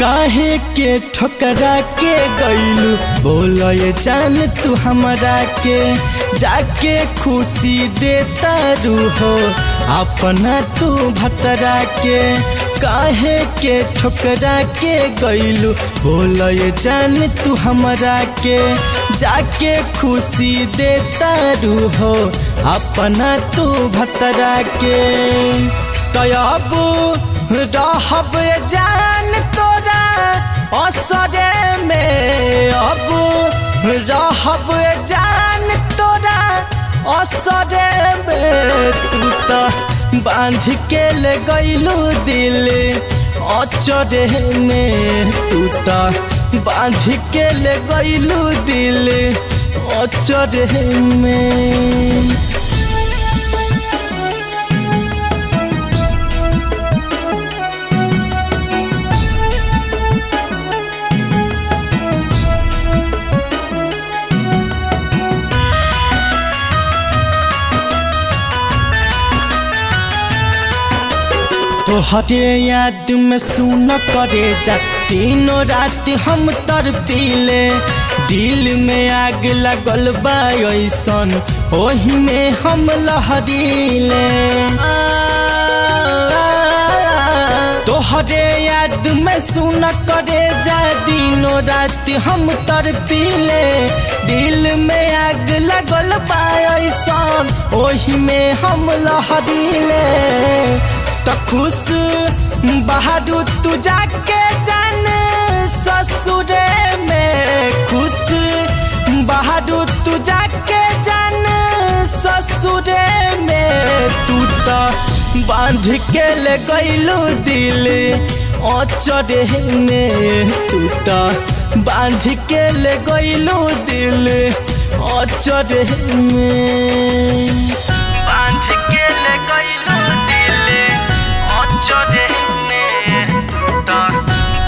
काहे के ठोकरा के गइलू बोलो ये जान तू हमरा के जाके खुशी देता रूहो अपना तू भतरा के। काहे के ठोकरा के गइलू बोलो ये जान तू हमरा के जाके खुशी देता रूहो अपना तू भतरा के। तब रहब जान तोरा असरे में अब रहब जान तोरा असरे में तू तो बांध के ले गइलू दिल अचरे में तू तो बांध के ले गइलू दिल अचरे में। तोहरे याद में सुन करे जा तीनों रात हम तड़पीले दिल में आग लगल बा ऐसन ओही में हम लहरीले। तोहरे याद में सुन करे जा दिनों रात हम तड़पीले दिल में आग लगल बा ऐसन ओही में हम लहरीले। तो खुश बहादुर तू जाके जान ससुरे में खुश बहादुर तू जाके जान ससुरे में तू तो बांध के ले गइलू दिल अचरे में तू तो बांध के ले गइलू दिल अचरे में बांध के ले गइलू अचरे में तू तो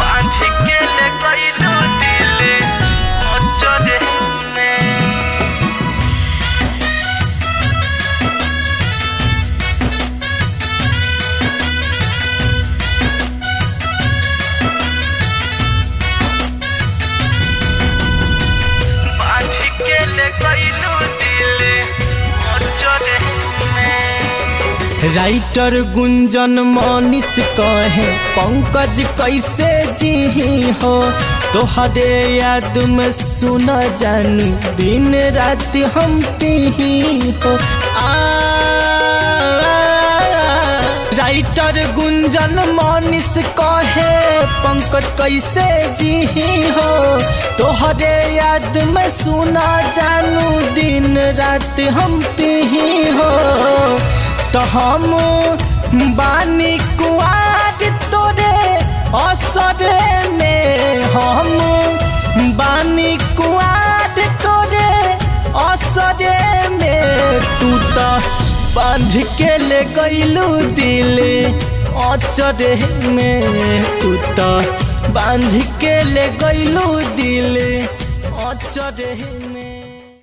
बांध के ले गइलू दिल अचरे में। बांध के ले गइलू दिल अचरे में। राइटर गुंजन मनीष कहे पंकज कैसे जी हो तोहरे याद में सुन जानू दिन रात हम पी हो। राइटर गुंजन मनीष कहे पंकज कैसे जी हो तोहरे याद में सुन जानू दिन रात हम पी हो। तो हम बानी कुआर तोरे असरे में हम बानी कुआर तोरे असरे में तू तो बांध के ले गइलू दिल अचरे में तू तो बांध के ले गइलू दिल अचरे में।